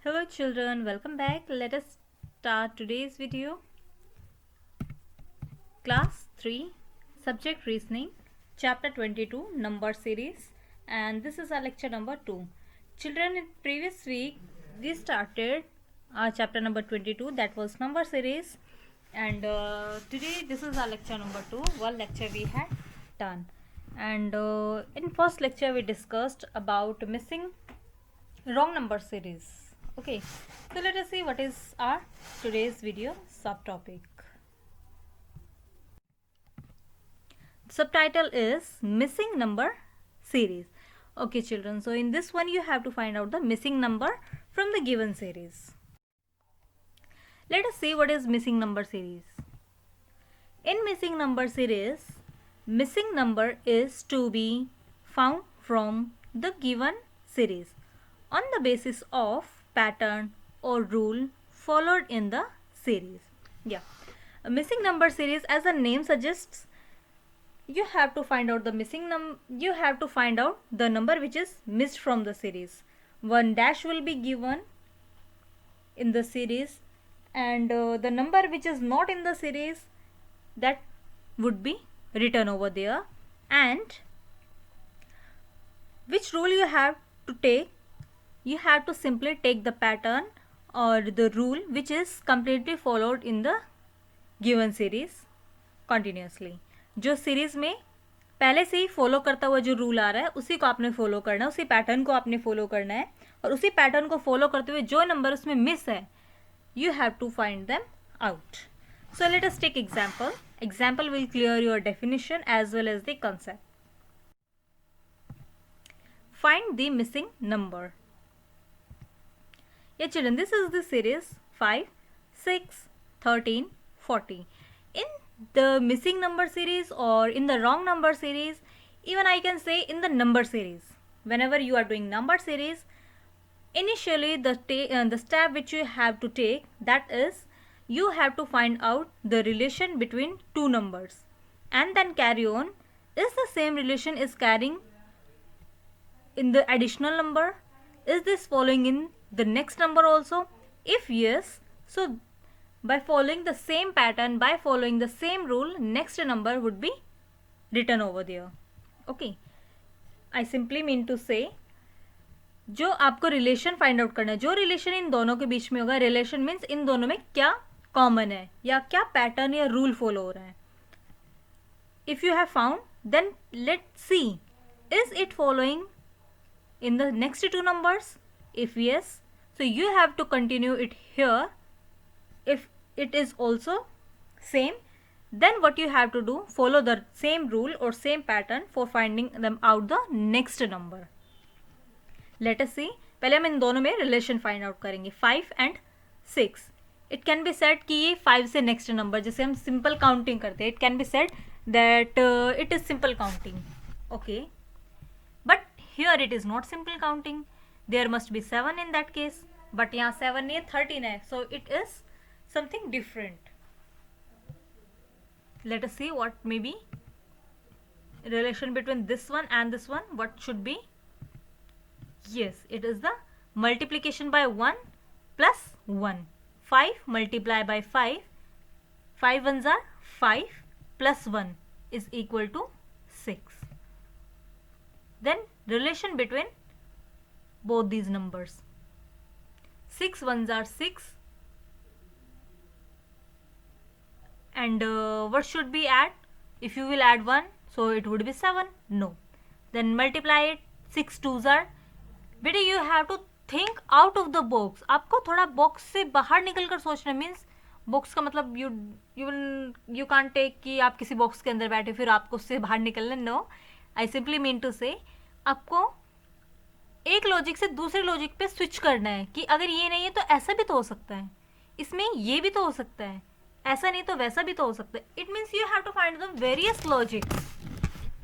Hello children, welcome back. Let us start today's video. Class 3, Subject Reasoning, Chapter 22, Number Series, and this is our lecture number 2. Children, in previous week we started our chapter number 22, that was Number Series, and today this is our lecture number 2. One lecture we had done, and in first lecture we discussed about missing wrong number series. Okay, so let us see what is our today's video subtopic. Subtitle is missing number series. Okay children, so in this one you have to find out the missing number from the given series. Let us see what is missing number series. In missing number series, missing number is to be found from the given series on the basis of pattern or rule followed in the series. A missing number series, as the name suggests, you have to find out the the number which is missed from the series. One dash will be given in the series, and the number which is not in the series, that would be written over there. And which rule you have to take? You have to simply take the pattern or the rule which is completely followed in the given series continuously. जो series में पहले से ही follow करता हुआ जो rule आ रहा है उसी को आपने फॉलो करना है, उसी पैटर्न को आपने फॉलो करना है, और उसी पैटर्न को फॉलो करते हुए जो नंबर उसमें मिस है you have to find them out. So let us take example will clear your definition as well as the concept. Find the missing number. Yeah children, this is the series 5, 6, 13, 40. In the missing number series or in the wrong number series, even I can say in the number series, whenever you are doing number series, initially the step which you have to take, that is you have to find out the relation between two numbers and then carry on. Is the same relation is carrying in the additional number? Is this following in the next number also? If yes, so by following the same pattern, by following the same rule, next number would be written over there. Okay, I simply mean to say, जो आपको relation find out करना है, जो relation in दोनों के बीच में होगा, relation means in दोनों में क्या कॉमन है या क्या पैटर्न या रूल फॉलो हो रहा है. If you have found, then let see is it following in the next two numbers. If yes, so you have to continue it here. If it is also same, then what you have to do, follow the same rule or same pattern for finding them out the next number. Let us see. पहले हम इन दोनों में relation find out करेंगे. 5 and 6. It can be said कि ये 5 से next number, जैसे हम सिंपल काउंटिंग करते हैं, it can be said that it is simple counting. Okay, but here it is not simple counting. There must be 7 in that case, but यहाँ 7 नहीं है, 13 है, so it is something different. Let us see what may be relation between this one and this one. What should be? Yes, it is the multiplication by 1 plus 1. 5 multiply by 5. 5 ones are 5 plus 1 is equal to 6. Then relation between both these numbers. 6 ones are 6, and what should be add? If you will add 1, so it would be 7. No. Then multiply it. 6 twos are. बेटे you have to think out of the box. आपको थोड़ा box से बाहर निकल कर सोचना. Means box का मतलब you can't take कि आप किसी बॉक्स के अंदर बैठे फिर आपको उससे बाहर निकलना. No, I simply mean to say आपको एक लॉजिक से दूसरे लॉजिक पे स्विच करना है कि अगर ये नहीं है तो ऐसा भी तो हो सकता है, इसमें ये भी तो हो सकता है, ऐसा नहीं तो वैसा भी तो हो सकता है. It means you have to find the various logics.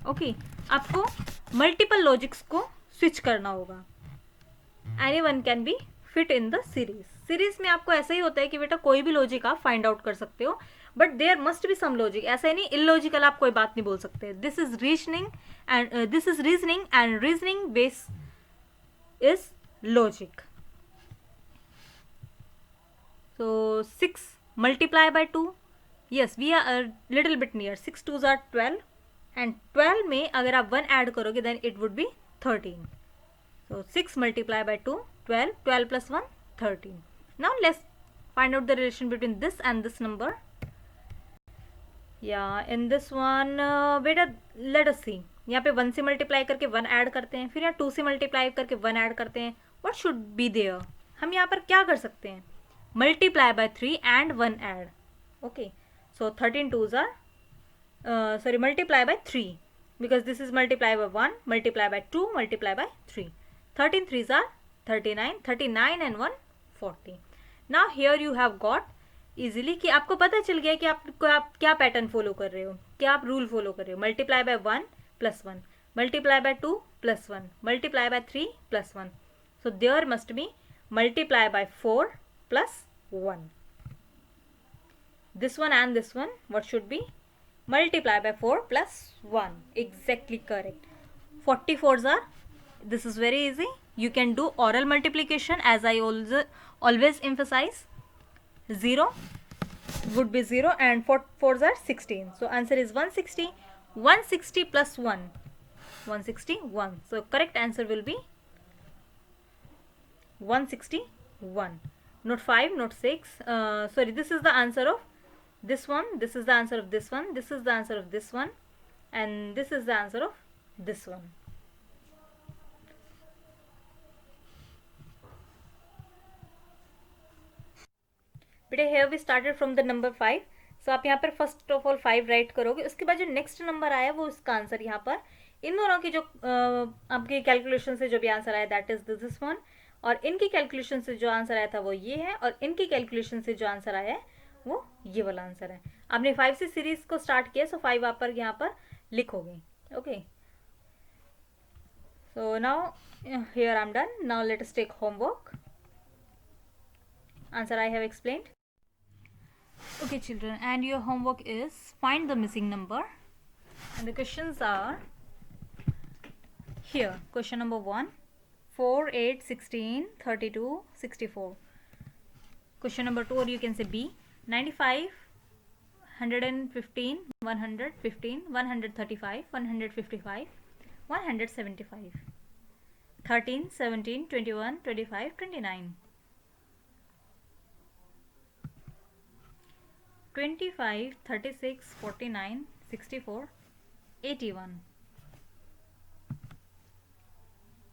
Okay, आपको मल्टीपल लॉजिक्स को स्विच करना होगा. Any one can be fit in the series. Series में आपको ऐसा ही होता है कि बेटा कोई भी लॉजिक आप फाइंड आउट कर सकते हो, but there must be some logic. ऐसा ही नहीं इलॉजिकल आप कोई बात नहीं बोल सकते. This is reasoning and reasoning base is logic. So 6 multiply by 2. Yes, we are a little bit near. 6 2s are 12 and 12 में अगर आप 1 add करोगे then it would be 13. So 6 multiply by 2, 12, 12 plus 1, 13. Now let's find out the relation between this and this number. Yeah, in this one, बेटा let us see. यहाँ पे 1 से multiply करके 1 add करते हैं, फिर यहाँ 2 से मल्टीप्लाई करके 1 ऐड करते हैं. What should be there? हम यहाँ पर क्या कर सकते हैं? Multiply by 3 and 1 add. Okay, so 13 2s are multiply by 3 because this is multiply by 1, multiply by 2, multiply by 3. 13 3s are 39, 39 and 1 40. Now here you have got easily कि आपको पता चल गया कि आप क्या पैटर्न फॉलो कर रहे हो, क्या आप रूल फॉलो कर रहे हो. Multiply by 1 plus 1, multiply by 2 plus 1, multiply by 3 plus 1. So there must be multiply by 4 plus 1. This one and this one, what should be? Multiply by 4 plus 1. Exactly correct. 44s are, this is very easy. You can do oral multiplication as I always emphasize. 0 would be 0 and 4s are 16. So answer is 160. 160 plus 1. 161. So correct answer will be 161. Not 5, not 6. Sorry, this is the answer of this one, this is the answer of this one, this is the answer of this one, and this is the answer of this one. बेटे here we started from the number 5. So आप यहाँ पर first of all 5 right करोगे, उसके बाद जो next number आया वो उसका आंसर यहाँ पर इन दोनों की जो आपके कैलकुलेशन से जो भी आंसर आया दैट इज दिस वन, और इनकी कैलकुलेशन से जो आंसर आया था वो ये है, और इनकी कैलकुलेशन से जो आंसर आया है वो ये वाला आंसर है. आपने 5 से सीरीज को स्टार्ट किया, सो 5 आप पर यहाँ पर लिखोगे. Okay, so now here I am done. Now let us take homework. Answer I have explained. Okay children, and your homework is find the missing number, and the questions are here. Question number 1, 4, 8, 16, 32, 64. Question number 2, or you can say B, 95, 115, 115, 135, 155, 175, 13, 17, 21, 25, 29. 25, 36, 49, 64, 81.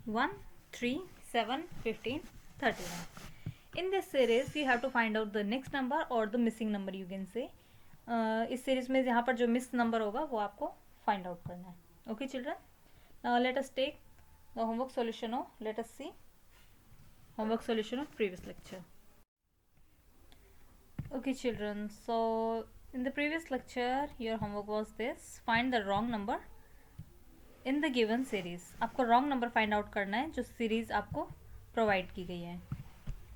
1, 3, 7, 15, 31. In this series you have to find out the next number or the missing number you can say. इस series में यहाँ पर जो miss number होगा वो आपको find out करना है. Okay children, now let us take the homework solution of, let us see homework solution of previous lecture. Okay children, so in the previous lecture your homework was this: find the wrong number in the given series. आपको wrong number find out करना है जो series आपको provide की गई है.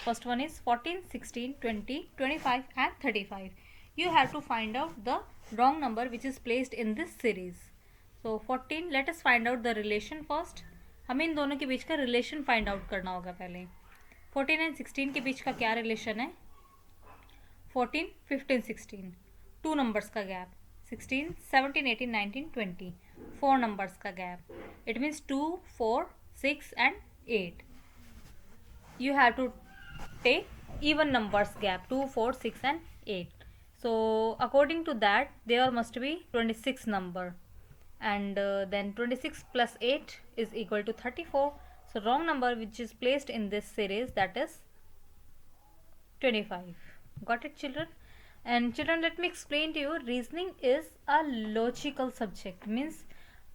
First one is 14, 16, 20, 25 and 35. You have to find out the wrong number which is placed in this series. So 14, let us find out the relation first. हमें इन दोनों के बीच का relation find out करना होगा पहले. 14 and 16 के बीच का क्या relation है? 14, 15, 16, 2 numbers का gap. 16, 17, 18, 19, 20, 4 numbers का gap. It means 2, 4, 6 and 8. You have to take even numbers gap 2, 4, 6 and 8. So according to that there must be 26 number, and then 26 plus 8 is equal to 34. So wrong number which is placed in this series, that is 25. Got it children? And children, let me explain to you, reasoning is a logical subject. Means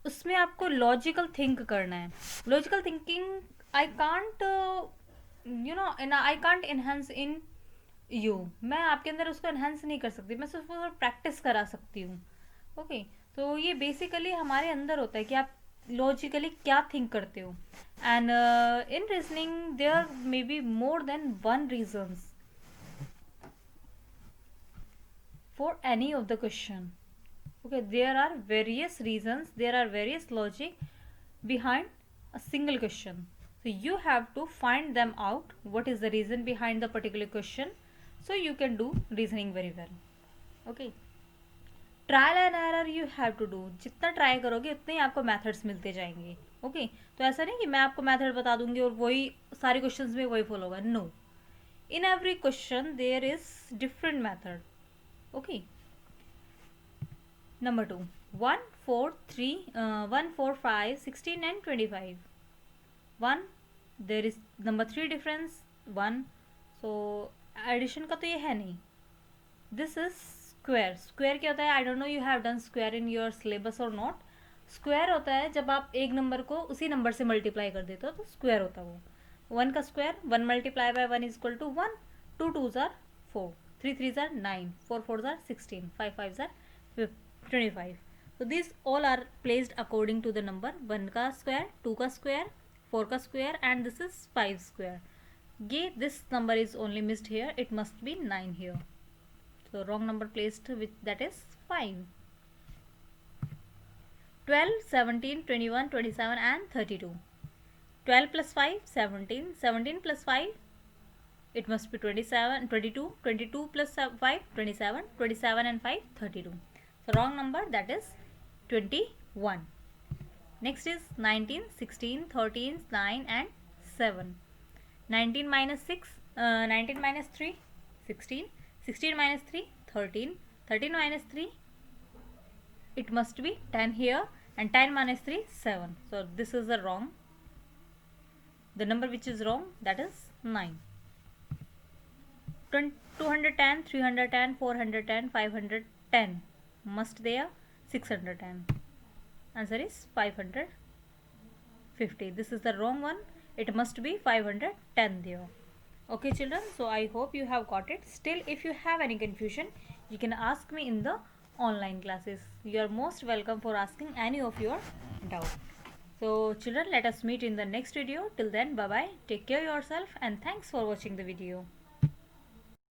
उसमें आपको logical think करना है. Logical thinking I can't I can't enhance in you. मैं आपके अंदर उसको enhance नहीं कर सकती, मैं सिर्फ उसको practice करा सकती हूँ. ओके, तो ये basically हमारे अंदर होता है कि आप logically क्या think करते हो. And in reasoning there may be more than one reasons for any of the question. Okay, there are various reasons, there are various logic behind a single question. So you have to find them out, what is the reason behind the particular question, So you can do reasoning very well. Okay. Trial and error you have to do. जितना try करोगे उतने ही आपको methods मिलते जाएंगे. Okay तो ऐसा नहीं कि मैं आपको मेथड बता दूंगी और वही सारे क्वेश्चंस में वही फॉलो होगा. No, in every question there is different method. Okay. Number 2, 1 4 3 1 4 5 16 and 25. 1 there is number 3 difference 1. So addition का तो ये है नहीं. This is square. स्क्वायर क्या होता है? I don't know you have done square in your syllabus और not. Square होता है जब आप एक नंबर को उसी नंबर से मल्टीप्लाई कर देते हो तो स्क्वायर होता है वो. 1 का square 1 multiply by 1 is equal to 1. 2 2s are 4, 3 3s are 9, 4 4s are 16, 5 5s are 25. So these all are placed according to the number. 1 का स्क्वायर, 2 का स्क्वायर, 4 का square and this is 5 square. This number is only missed here. It must be 9 here. So wrong number placed with that is 5. 12, 17, 21, 27 and 32. 12 plus 5, 17. 17 plus 5, it must be 27, 22. 22 plus 5, 27. 27 and 5, 32. So wrong number, that is 21. Next is 19, 16, 13, 9 and 7. 19 minus 6, 19 minus 3, 16. 16 minus 3, 13. 13 minus 3, it must be 10 here, and 10 minus 3, 7. So this is the wrong. The number which is wrong, that is 9. 210, 310, 410, 510. Must there 610. Answer is 550. This is the wrong one. It must be 510 there. Okay children, so I hope you have got it. Still, if you have any confusion, you can ask me in the online classes. You are most welcome for asking any of your doubt. So children, let us meet in the next video. Till then, bye bye. Take care of yourself and thanks for watching the video.